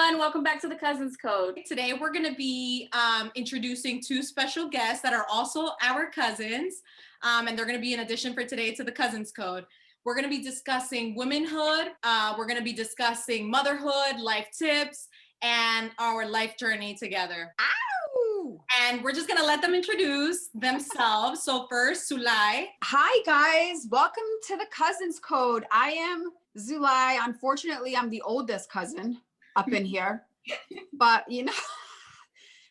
everyone. Welcome back to the Cousins Code. Today we're going to be introducing two special guests that are also our cousins, and they're going to be an addition for today to the Cousins Code. We're going to be discussing womanhood. We're going to be discussing motherhood, life tips, and our life journey together. Ow! And we're just going to let them introduce themselves. So first, Zulay. Hi, guys. Welcome to the Cousins Code. I am Zulay. Unfortunately, I'm the oldest cousin up in here. But, you know,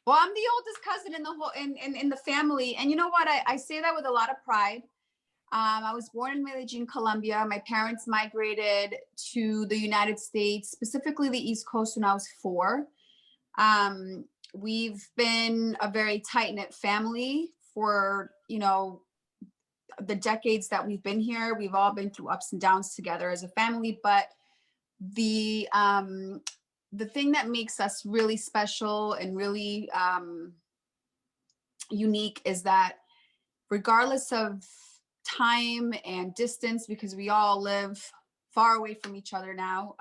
well, I'm the oldest cousin in the whole in the family. And you know what? I say that with a lot of pride. I was born in Medellin, Colombia. My parents migrated to the United States, specifically the East Coast, when I was 4. We've been a very tight-knit family for, you know, the decades that we've been here. We've all been through ups and downs together as a family, but the thing that makes us really special and really unique is that regardless of time and distance, because we all live far away from each other now,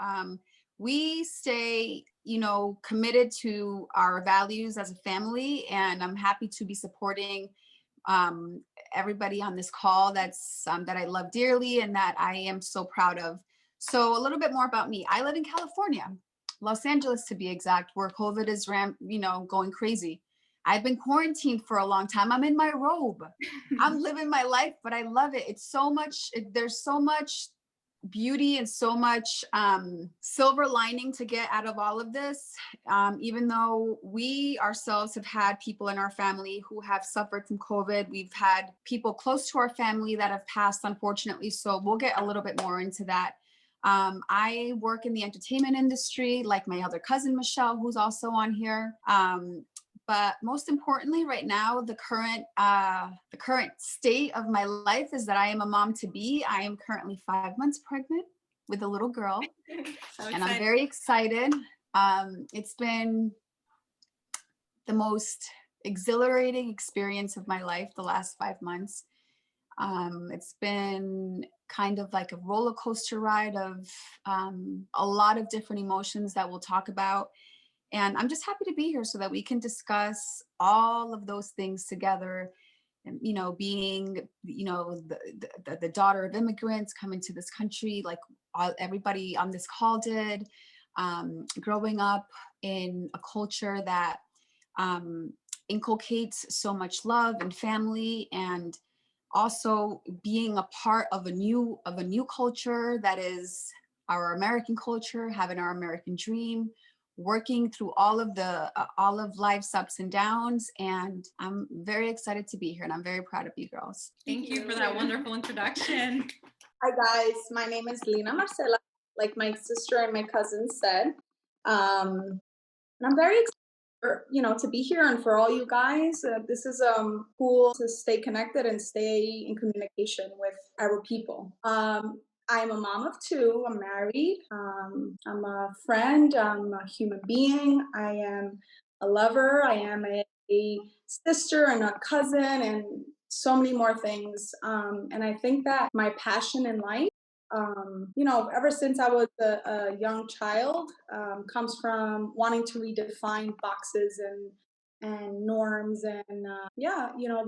we stay, you know, committed to our values as a family. And I'm happy to be supporting everybody on this call that's that I love dearly and that I am so proud of. So a little bit more about me. I live in California, Los Angeles to be exact, where COVID is going crazy. I've been quarantined for a long time. I'm in my robe. I'm living my life, but I love it. It's so much, there's so much beauty and so much silver lining to get out of all of this. Even though we ourselves have had people in our family who have suffered from COVID, we've had people close to our family that have passed, unfortunately. So we'll get a little bit more into that. I work in the entertainment industry, like my other cousin, Michelle, who's also on here. But most importantly, right now, the current state of my life is that I am a mom to be. I am currently 5 months pregnant with a little girl, and I'm very excited. It's been the most exhilarating experience of my life the last 5 months. It's been kind of like a roller coaster ride of a lot of different emotions that we'll talk about. And I'm just happy to be here so that we can discuss all of those things together. And, you know, being, you know, the daughter of immigrants coming to this country, like everybody on this call did, growing up in a culture that inculcates so much love and family, and also being a part of a new culture that is our American culture, having our American dream, working through all of life's ups and downs. And I'm very excited to be here, and I'm very proud of you girls. Thank you for that wonderful introduction. Hi guys, my name is Lina Marcela, like my sister and my cousin said. And I'm very excited, to be here and for all you guys. This is cool to stay connected and stay in communication with our people. I'm a mom of 2. I'm married. I'm a friend. I'm a human being. I am a lover. I am a sister and a cousin and so many more things. And I think that my passion in life, ever since I was a young child, comes from wanting to redefine boxes and norms and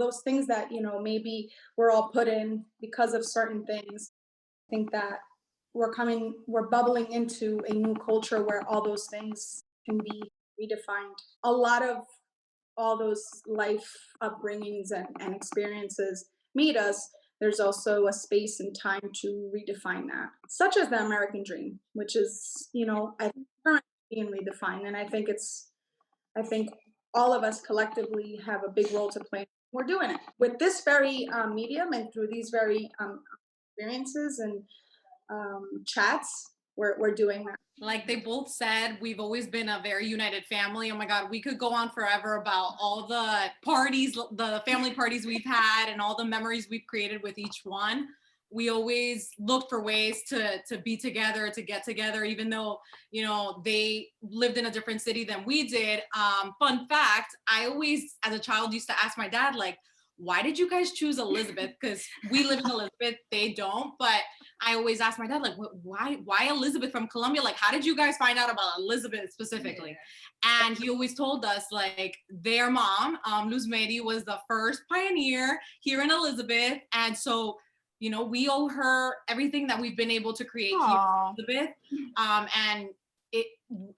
those things that, maybe we're all put in because of certain things. I think that we're bubbling into a new culture where all those things can be redefined. A lot of all those life upbringings and experiences meet us. There's also a space and time to redefine that, such as the American dream, which is, I think currently being redefined. And I think all of us collectively have a big role to play. We're doing it with this very medium and through these very experiences and chats. We're doing that. Like they both said, we've always been a very united family. Oh my God, we could go on forever about all the parties, the family parties we've had and all the memories we've created with each one. We always looked for ways to be together, to get together, even though, they lived in a different city than we did. Fun fact, I always, as a child, used to ask my dad, like, why did you guys choose Elizabeth? Because we live in Elizabeth, they don't. But I always ask my dad, like, why Elizabeth from Colombia? Like, how did you guys find out about Elizabeth specifically? And he always told us, like, their mom, Luz Mary, was the first pioneer here in Elizabeth. And so, you know, we owe her everything that we've been able to create Aw. here in Elizabeth. And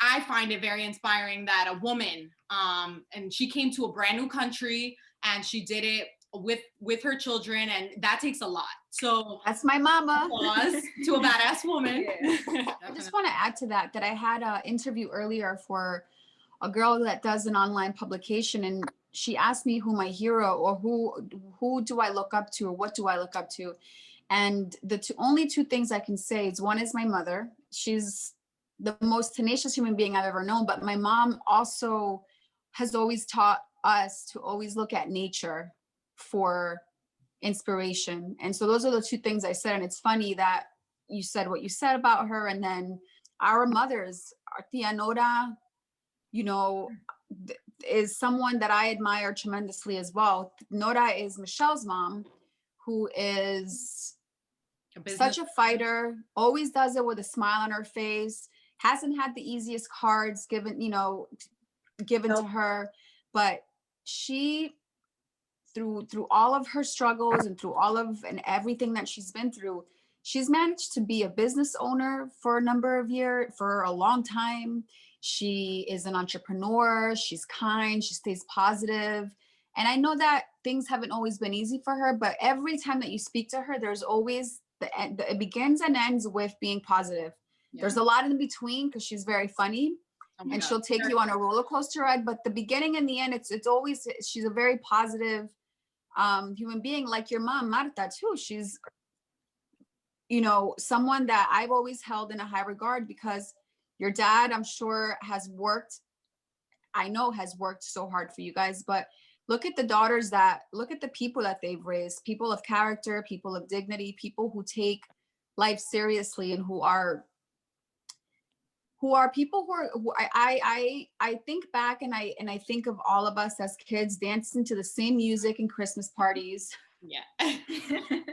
I find it very inspiring that a woman, and she came to a brand new country and she did it with her children, and that takes a lot. So That's my mama. applause to a badass woman. I just want to add to that I had an interview earlier for a girl that does an online publication, and she asked me who my hero or who do I look up to or what do I look up to. And the only two things I can say is, one is my mother. She's the most tenacious human being I've ever known, but my mom also has always taught us to always look at nature for inspiration. And so those are the two things I said. And it's funny that you said what you said about her. And then our mothers, our Tia Nora, you know, is someone that I admire tremendously as well. Nora is Michelle's mom, who is such a fighter, always does it with a smile on her face, hasn't had the easiest cards given to her, but she, through all of her struggles and through all of and everything that she's been through, she's managed to be a business owner for a number of years, for a long time. She is an entrepreneur. She's kind. She stays positive. And I know that things haven't always been easy for her, but every time that you speak to her, there's always it begins and ends with being positive. Yeah. There's a lot in between because she's very funny. And she'll take you on a roller coaster ride, but the beginning and the end, it's always, she's a very positive human being, like your mom, Marta, too. She's, you know, someone that I've always held in a high regard, because your dad, I'm sure, has worked so hard for you guys, but look at the look at the people that they've raised, people of character, people of dignity, people who take life seriously, and who are people who I think back and I think of all of us as kids dancing to the same music in Christmas parties. Yeah.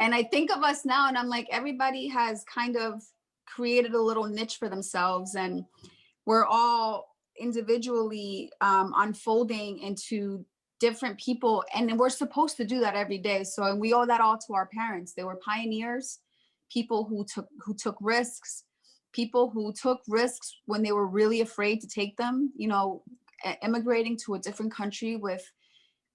And I think of us now and I'm like, everybody has kind of created a little niche for themselves, and we're all individually unfolding into different people, and we're supposed to do that every day. So we owe that all to our parents. They were pioneers, people who took risks, people who took risks when they were really afraid to take them, you know, immigrating to a different country with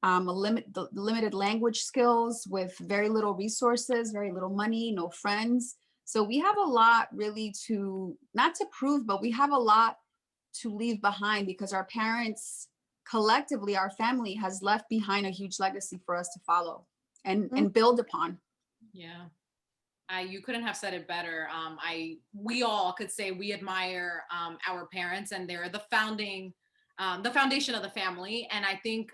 limited language skills, with very little resources, very little money, no friends. So we have a lot really not to prove, but we have a lot to leave behind, because our parents collectively, our family has left behind a huge legacy for us to follow and build upon. Yeah. You couldn't have said it better. We all could say we admire our parents, and they're the foundation of the family. And I think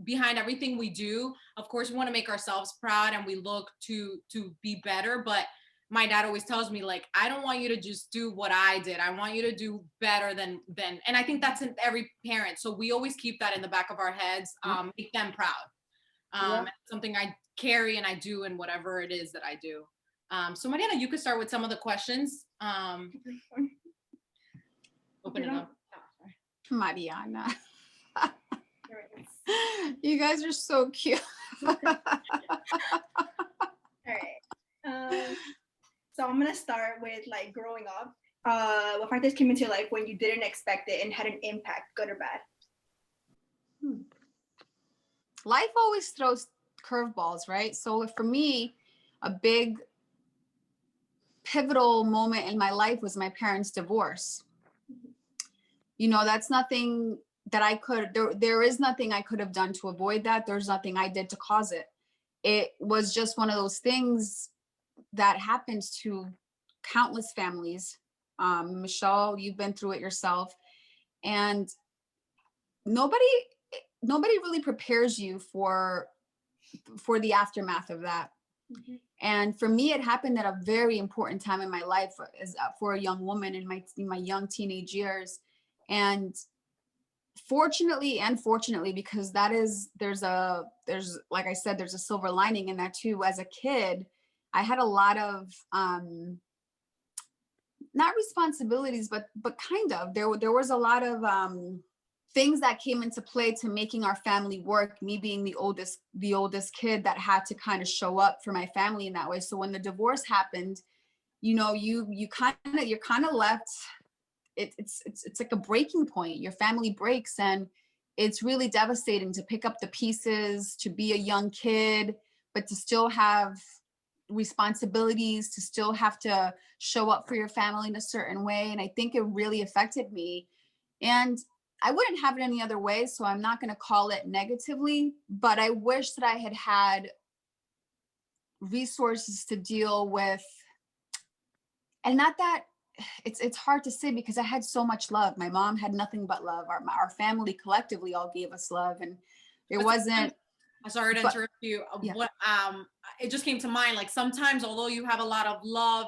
behind everything we do, of course, we want to make ourselves proud and we look to be better. But my dad always tells me, like, I don't want you to just do what I did. I want you to do better than. And I think that's in every parent. So we always keep that in the back of our heads, make them proud. Something I carry and I do in whatever it is that I do. So Mariana, you could start with some of the questions. Open it up. Mariana. You guys are so cute. All right. So I'm gonna start with like growing up. What factors came into life when you didn't expect it and had an impact, good or bad? Life always throws curveballs, right? So for me, a big pivotal moment in my life was my parents' divorce. You know, that's nothing that there is nothing I could have done to avoid that. There's nothing I did to cause it. It was just one of those things that happens to countless families. Michelle, you've been through it yourself, and nobody really prepares you for the aftermath of that. Mm-hmm. And for me, it happened at a very important time in my life as for a young woman in my young teenage years. And fortunately and unfortunately, because there's like I said, there's a silver lining in that too. As a kid, I had a lot of not responsibilities, but kind of. There was a lot of things that came into play to making our family work. Me being the oldest kid that had to kind of show up for my family in that way. So when the divorce happened, you know, you're kind of left. It's like a breaking point. Your family breaks, and it's really devastating to pick up the pieces, to be a young kid, but to still have responsibilities, to still have to show up for your family in a certain way. And I think it really affected me. And I wouldn't have it any other way, so I'm not going to call it negatively, but I wish that I had had resources to deal with. And not that it's hard to say, because I had so much love. My mom had nothing but love. Our family collectively all gave us love, and it wasn't. I'm sorry to interrupt you. Yeah. What it just came to mind, like sometimes although you have a lot of love,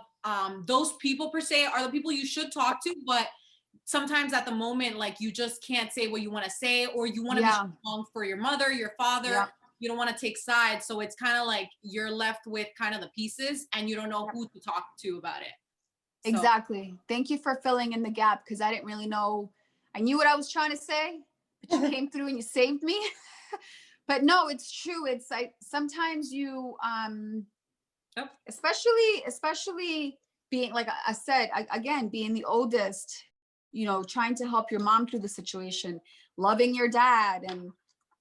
those people per se are the people you should talk to, but sometimes at the moment, like you just can't say what you want to say, or you want to be strong for your mother, your father. Yeah. You don't want to take sides. So it's kind of like you're left with kind of the pieces and you don't know who to talk to about it. So. Exactly. Thank you for filling in the gap, because I didn't really know. I knew what I was trying to say, but you came through and you saved me. But no, it's true. It's like sometimes you, especially being, like I said, again, being the oldest, you know, trying to help your mom through the situation, loving your dad, and,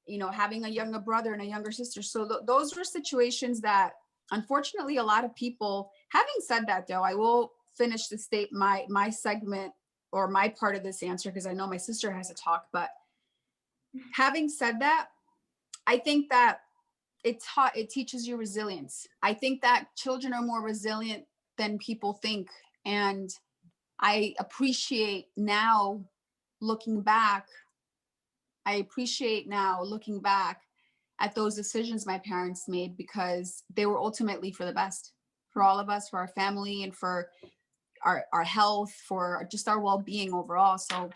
you know, having a younger brother and a younger sister. So those were situations that, unfortunately, a lot of people. Having said that, though, I will finish my segment, or my part of this answer, because I know my sister has to talk. But having said that, I think that it teaches you resilience. I think that children are more resilient than people think. And I appreciate now looking back at those decisions my parents made, because they were ultimately for the best, for all of us, for our family, and for our health, for just our well-being overall. So,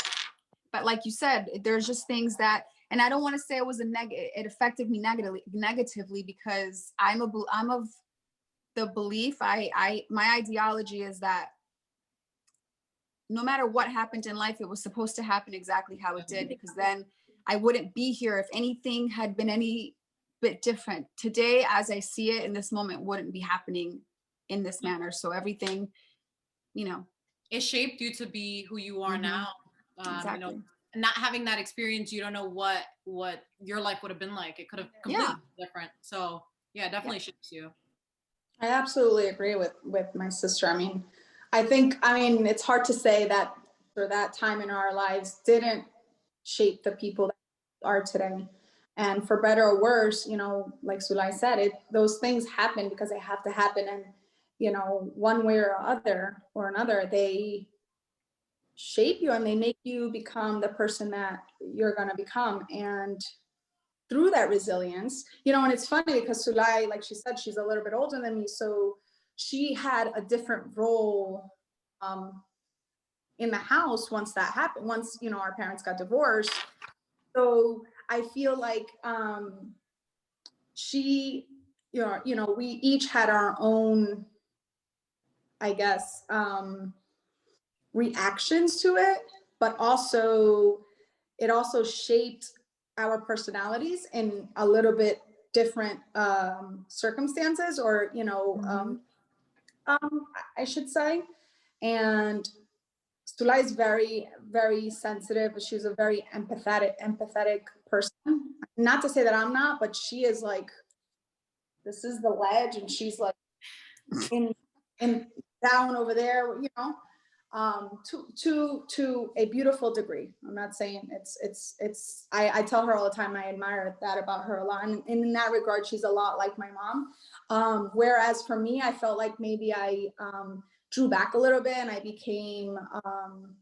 but like you said, there's just things that, and I don't want to say it affected me negatively, because I'm of the belief, my ideology is that no matter what happened in life, it was supposed to happen exactly how it did, because then I wouldn't be here if anything had been any bit different. Today, as I see it in this moment, wouldn't be happening in this manner. So everything, you know, it shaped you to be who you are now. Exactly. You know, not having that experience, you don't know what your life would have been like. It could have completely different. So yeah, definitely shapes you. I absolutely agree with my sister. I mean, it's hard to say that for that time in our lives didn't shape the people that are today. And for better or worse, you know, like Sulay said, those things happen because they have to happen. And, you know, one way or another, they shape you and they make you become the person that you're going to become. And through that resilience, you know, and it's funny because Sulay, like she said, she's a little bit older than me. So she had a different role in the house once that happened, once, you know, our parents got divorced. So I feel like she, you know, we each had our own, I guess, reactions to it, but also it also shaped our personalities in a little bit different circumstances, or, you know, I should say. And Sula is very, very sensitive. She's a very empathetic person. Not to say that I'm not, but she is like, this is the ledge, and she's like in down over there, you know, to a beautiful degree. I'm not saying it's. I tell her all the time I admire that about her a lot, and in that regard, she's a lot like my mom. Whereas for me, I felt like maybe I drew back a little bit, and I became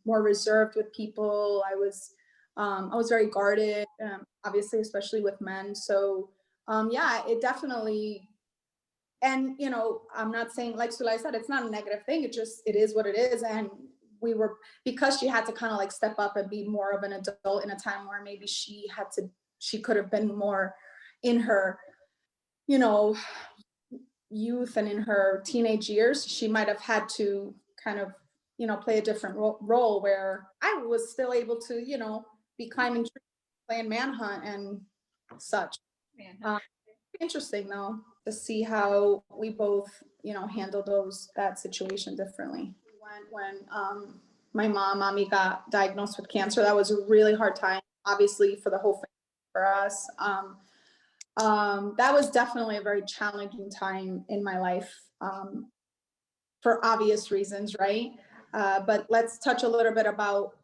more reserved with people. I was very guarded, obviously, especially with men. So yeah, it definitely. And, you know, I'm not saying, like Sulay said, it's not a negative thing. It is what it is. And because she had to kind of like step up and be more of an adult in a time where maybe she could have been more in her, you know, youth and in her teenage years, she might have had to kind of, play a different role where I was still able to, be climbing trees, playing manhunt and such. Man. Interesting though to see how we both, handled that situation differently. When my mommy got diagnosed with cancer, that was a really hard time, obviously for the whole family, for us. That was definitely a very challenging time in my life, for obvious reasons, right? But let's touch a little bit about,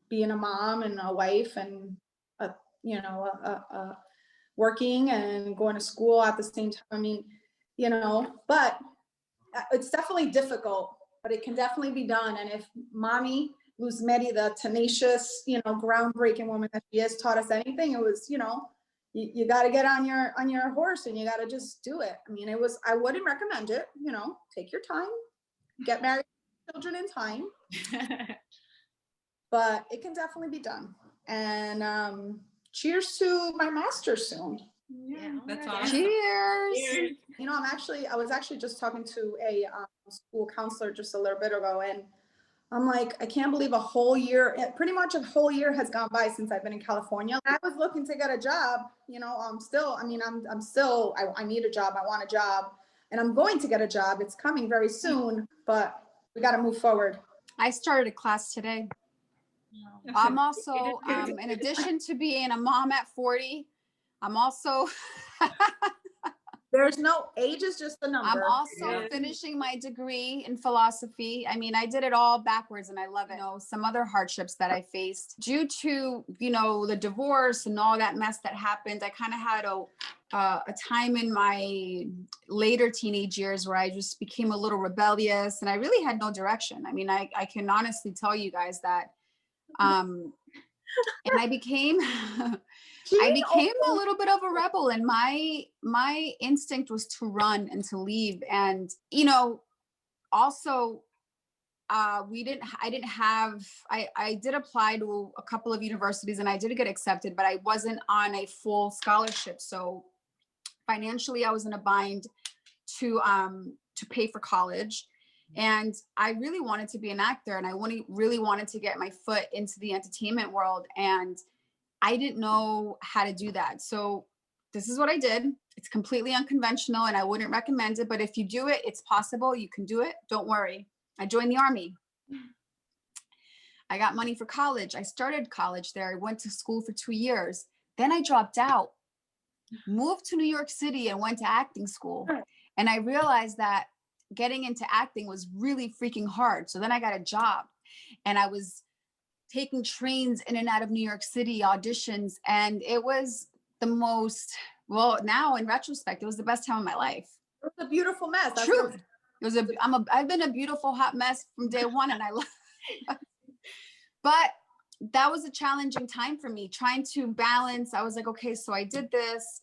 being a mom and a wife and, working and going to school at the same time. I mean, but it's definitely difficult, but it can definitely be done. And if Mommy Luz Meri, the tenacious, groundbreaking woman that she is, taught us anything, it was, you got to get on your horse and you got to just do it. I mean, I wouldn't recommend it, take your time, get married, children in time, but it can definitely be done. And cheers to my master's soon. Yeah, That's yeah. awesome. Cheers. I was actually just talking to a school counselor just a little bit ago, and I'm like, I can't believe pretty much a whole year has gone by since I've been in California. I was looking to get a job, I'm still, I need a job. I want a job, and I'm going to get a job. It's coming very soon, but we got to move forward. I started a class today. I'm also, in addition to being a mom at 40, I'm also There's no age, is just a number. I'm also finishing my degree in philosophy. I mean, I did it all backwards and I love it. Some other hardships that I faced due to, the divorce and all that mess that happened. I kind of had a time in my later teenage years where I just became a little rebellious and I really had no direction. I mean, I can honestly tell you guys that, and I became a little bit of a rebel, and my instinct was to run and to leave. And also I did apply to a couple of universities and I did get accepted, but I wasn't on a full scholarship, so financially I was in a bind to pay for college. And I really wanted to be an actor, and I really wanted to get my foot into the entertainment world, and I didn't know how to do that. So this is what I did. It's completely unconventional and I wouldn't recommend it, but if you do it, it's possible. You can do it. Don't worry. I joined the Army. I got money for college. I started college there. I went to school for 2 years. Then I dropped out, moved to New York City and went to acting school. And I realized that getting into acting was really freaking hard. So then I got a job and I was taking trains in and out of New York City, auditions. And it was the most, well, now in retrospect, it was the best time of my life. It was a beautiful mess. Truth. I've been a beautiful hot mess from day one, and I love but that was a challenging time for me, trying to balance. I was like, okay, so I did this.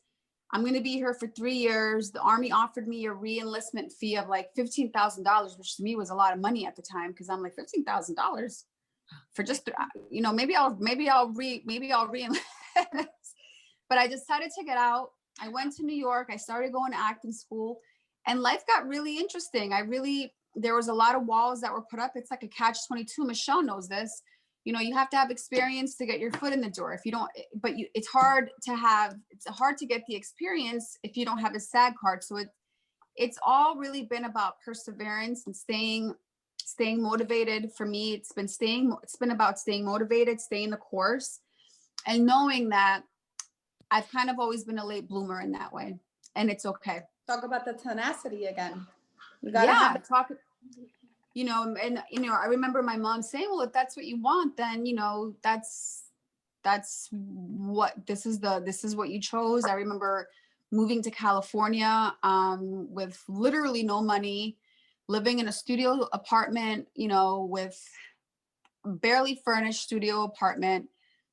I'm going to be here for 3 years. The Army offered me a re-enlistment fee of like $15,000, which to me was a lot of money at the time. Cause I'm like $15,000 for just, maybe I'll re-enlist. But I decided to get out. I went to New York. I started going to acting school, and life got really interesting. There was a lot of walls that were put up. It's like a catch-22. Michelle knows this. You have to have experience to get your foot in the door. If you don't, it's hard to get the experience if you don't have a SAG card. So it's all really been about perseverance and staying motivated. For me, it's been about staying motivated, staying the course, and knowing that I've kind of always been a late bloomer in that way, and it's okay. Talk about the tenacity again. I remember my mom saying, well, if that's what you want, then, this is what you chose. I remember moving to California with literally no money, living in a studio apartment, with barely furnished studio apartment,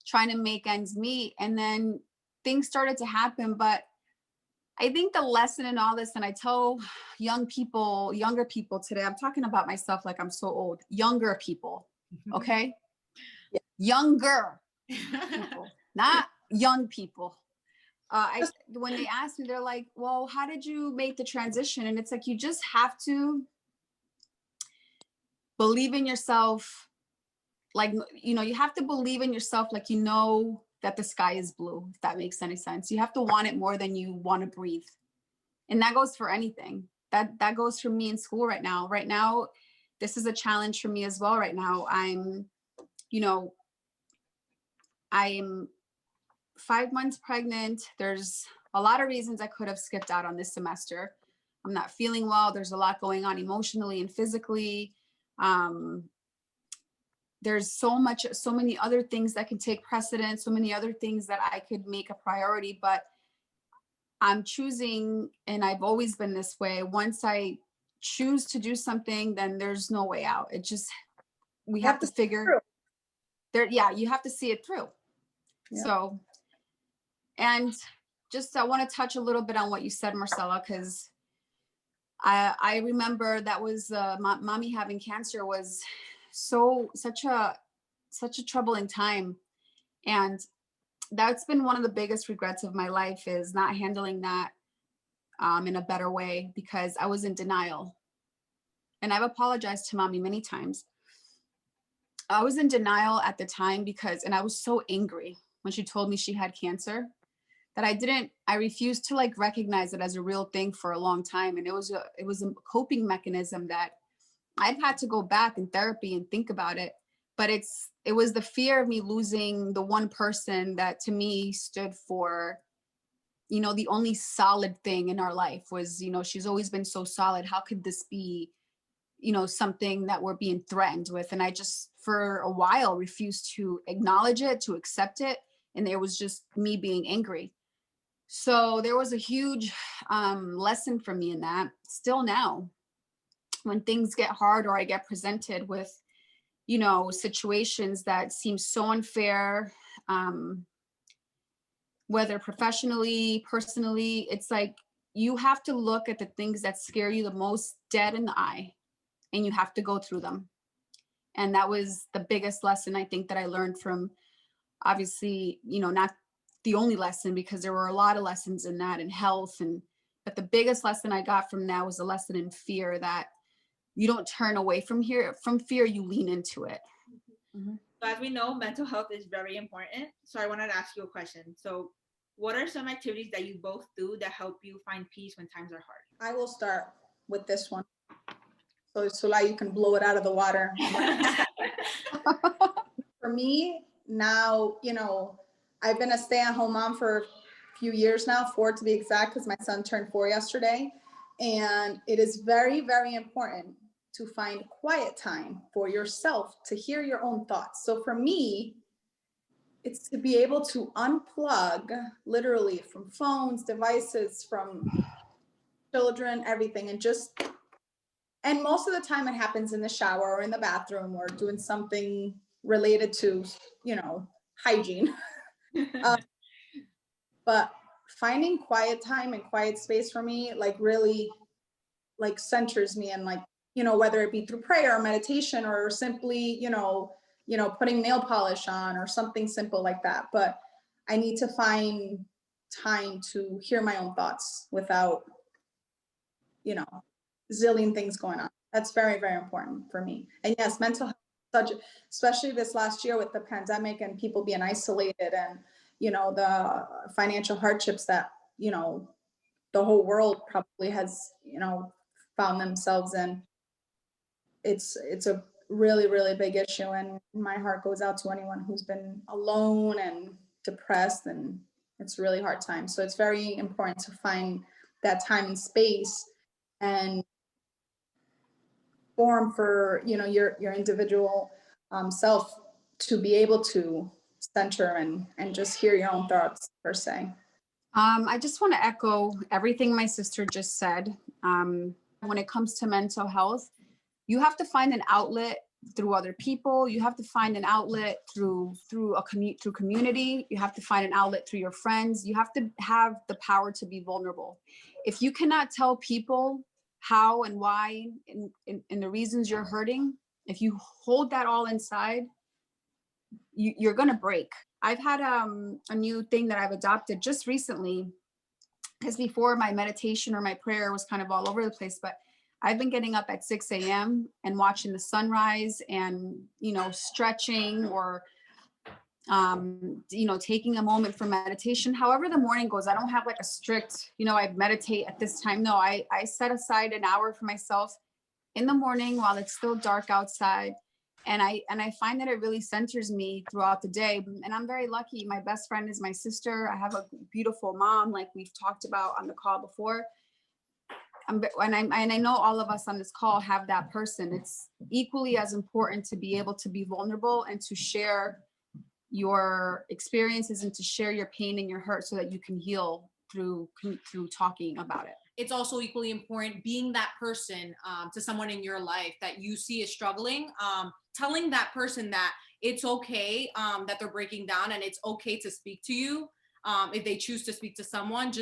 trying to make ends meet. And then things started to happen. But I think the lesson in all this, and I tell younger people today, I'm talking about myself like I'm so old, younger people, okay? Yeah. Younger people, not young people. when they asked me, they're like, well, how did you make the transition? And it's like, you just have to believe in yourself. Like, you know, you have to believe in yourself, like, you know, that the sky is blue, if that makes any sense. You have to want it more than you want to breathe. And that goes for anything. That goes for me in school right now. Right now, this is a challenge for me as well. Right now, you know, I'm 5 months pregnant. There's a lot of reasons I could have skipped out on this semester. I'm not feeling well. There's a lot going on emotionally and physically. There's so many other things that can take precedence, so many other things that I could make a priority, but I'm choosing, and I've always been this way. Once I choose to do something, then there's no way out. It just, we have to figure there. Yeah, you have to see it through. Yeah. So, and just, I want to touch a little bit on what you said, Marcella, because I remember that was mommy having cancer was such a troubling time. And that's been one of the biggest regrets of my life, is not handling that in a better way, because I was in denial. And I've apologized to mommy many times. I was in denial at the time and I was so angry when she told me she had cancer, that I refused to like recognize it as a real thing for a long time. And it was a coping mechanism that I've had to go back in therapy and think about it. But it was the fear of me losing the one person that to me stood for, you know, the only solid thing in our life was, you know, she's always been so solid. How could this be, you know, something that we're being threatened with? And I just, for a while, refused to acknowledge it, to accept it. And there was just me being angry. So there was a huge lesson for me in that. Still now, when things get hard or I get presented with, you know, situations that seem so unfair, whether professionally, personally, it's like you have to look at the things that scare you the most dead in the eye, and you have to go through them. And that was the biggest lesson I think that I learned from, obviously, you know, not the only lesson, because there were a lot of lessons in that, in health, but the biggest lesson I got from that was a lesson in fear, that you don't turn away from fear, you lean into it. So as we know, mental health is very important. So I wanted to ask you a question. So what are some activities that you both do that help you find peace when times are hard? I will start with this one. So Sula, you can blow it out of the water. For me now, you know, I've been a stay-at-home mom for a few years now, 4 to be exact, because my son turned 4 yesterday. And it is very, very important to find quiet time for yourself, to hear your own thoughts. So for me, it's to be able to unplug literally from phones, devices, from children, everything, and most of the time it happens in the shower or in the bathroom or doing something related to, you know, hygiene. But finding quiet time and quiet space for me, like really like centers me, and like, you know, whether it be through prayer or meditation or simply, you know, putting nail polish on or something simple like that. But I need to find time to hear my own thoughts without, you know, zillion things going on. That's very, very important for me. And yes, mental health, especially this last year with the pandemic and people being isolated, and, you know, the financial hardships that, you know, the whole world probably has, you know, found themselves in. It's a really, really big issue, and my heart goes out to anyone who's been alone and depressed, and it's a really hard time. So it's very important to find that time and space and form for, you know, your individual self to be able to center and just hear your own thoughts per se. I just want to echo everything my sister just said. When it comes to mental health, you have to find an outlet through other people. You have to find an outlet through community. You have to find an outlet through your friends. You have to have the power to be vulnerable. If you cannot tell people how and why and the reasons you're hurting, if you hold that all inside, you're going to break. I've had a new thing that I've adopted just recently, because before my meditation or my prayer was kind of all over the place, but I've been getting up at 6 a.m. and watching the sunrise and, stretching or, taking a moment for meditation. However the morning goes, I don't have like a strict, I meditate at this time. No, I set aside an hour for myself in the morning while it's still dark outside. And I find that it really centers me throughout the day. And I'm very lucky. My best friend is my sister. I have a beautiful mom, like we've talked about on the call before. And I know all of us on this call have that person. It's equally as important to be able to be vulnerable and to share your experiences and to share your pain and your hurt so that you can heal through talking about it. It's also equally important being that person to someone in your life that you see is struggling, telling that person that it's okay that they're breaking down, and it's okay to speak to you if they choose to speak to someone.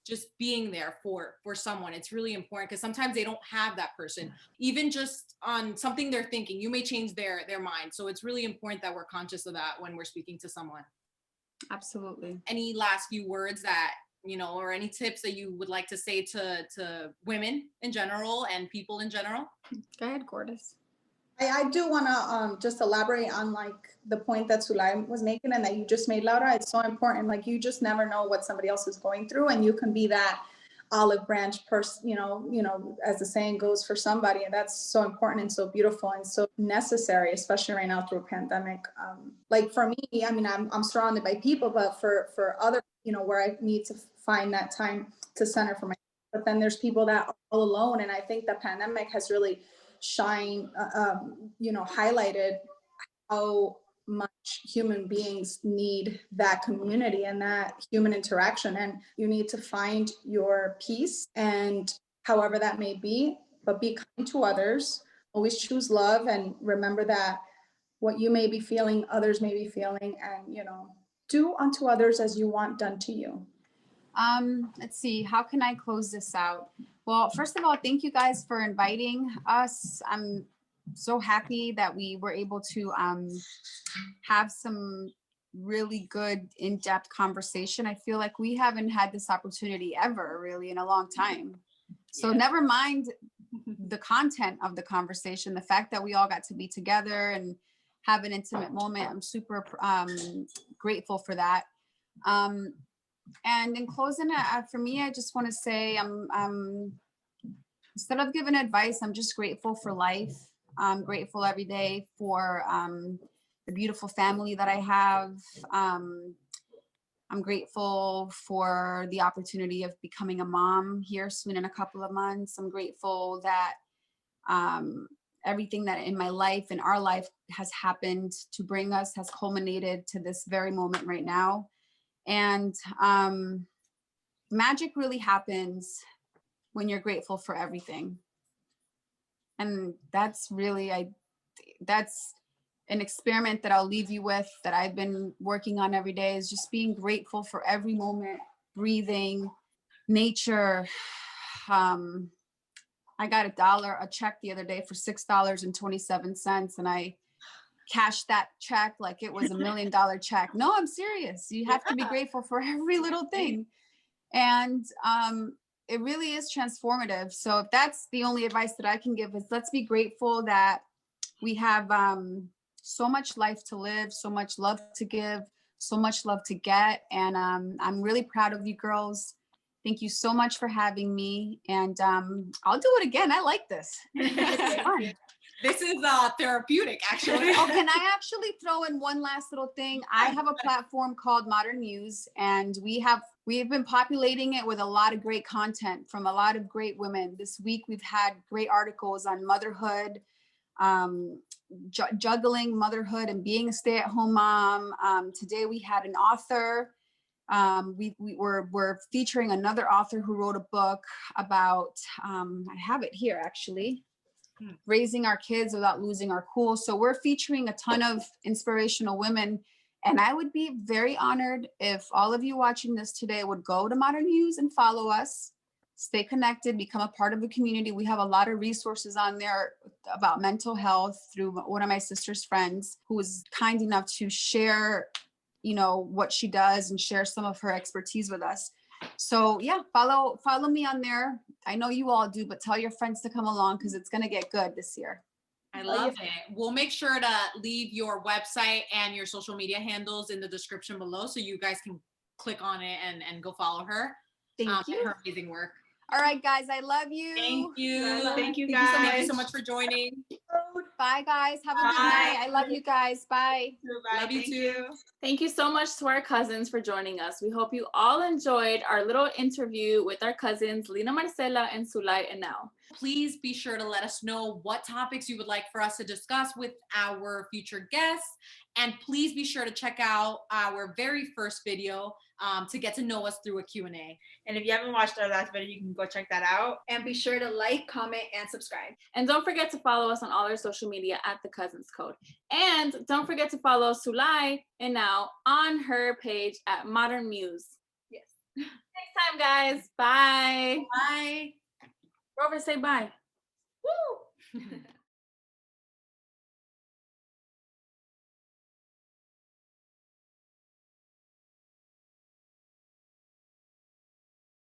Just being there for someone, it's really important, because sometimes they don't have that person, even just on something they're thinking. You may change their mind, so it's really important that we're conscious of that when we're speaking to someone. Absolutely. Any last few words that or any tips that you would like to say to women in general and people in general? Go ahead, Gorgeous. I do want to just elaborate on like the point that Sulay was making and that you just made, Laura. It's so important. Like, you just never know what somebody else is going through, and you can be that olive branch person, as the saying goes, for somebody. And that's so important and so beautiful and so necessary, especially right now through a pandemic. Like for me, I mean, I'm surrounded by people, but for other, where I need to find that time to center for myself. But then there's people that are all alone. And I think the pandemic has really highlighted how much human beings need that community and that human interaction. And you need to find your peace, and however that may be, but be kind to others. Always choose love, and remember that what you may be feeling, others may be feeling, and, do unto others as you want done to you. Let's see, how can I close this out? Well, first of all, thank you guys for inviting us. I'm so happy that we were able to have some really good in-depth conversation. I feel like we haven't had this opportunity ever really in a long time. So never mind the content of the conversation, the fact that we all got to be together and have an intimate moment. I'm super grateful for that. And in closing, for me, I just want to say, instead of giving advice, I'm just grateful for life. I'm grateful every day for the beautiful family that I have. I'm grateful for the opportunity of becoming a mom here soon in a couple of months. I'm grateful that everything that in my life, in our life, has happened to bring us, has culminated to this very moment right now. And magic really happens when you're grateful for everything. And that's really, that's an experiment that I'll leave you with, that I've been working on every day, is just being grateful for every moment, breathing, nature. I got a check the other day for $6.27, and I cashed that check like it was $1 million check. No, I'm serious. You have to be grateful for every little thing. And it really is transformative. So if that's the only advice that I can give, is let's be grateful that we have so much life to live, so much love to give, so much love to get. And I'm really proud of you girls. Thank you so much for having me. And I'll do it again. I like this. It's fun. This is therapeutic, actually. Oh, can I actually throw in one last little thing? I have a platform called Modern Muse, and we've been populating it with a lot of great content from a lot of great women. This week, we've had great articles on motherhood, juggling motherhood and being a stay-at-home mom. Today, we had an author. We're featuring another author who wrote a book about, I have it here actually, raising our kids without losing our cool. So we're featuring a ton of inspirational women. And I would be very honored if all of you watching this today would go to Modern Muse and follow us. stay connected, become a part of the community. We have a lot of resources on there about mental health through one of my sister's friends who was kind enough to share, you know, what she does and share some of her expertise with us. So yeah, follow me on there. I know you all do, but tell your friends to come along because it's going to get good this year. I love it. We'll make sure to leave your website and your social media handles in the description below so you guys can click on it and go follow her. Thank and you. her amazing work. All right, guys, I love you. Thank you. Thank you, Thank you guys. so much for joining. Bye, guys. Have a good Bye. night. I love you guys. Bye. Love you Thank too. Thank you so much to our cousins for joining us. We hope you all enjoyed our little interview with our cousins, Lina Marcela and Sulay Enel. Please be sure to let us know what topics you would like for us to discuss with our future guests. And please be sure to check out our very first video to get to know us through a Q&A. And if you haven't watched our last video, you can go check that out. And be sure to like, comment, and subscribe. And don't forget to follow us on all our social media at The Cousins Code. And don't forget to follow Sulay Enel on her page at Modern Muse. Yes. Next time, guys. Bye. Bye. Rover, say bye. Woo!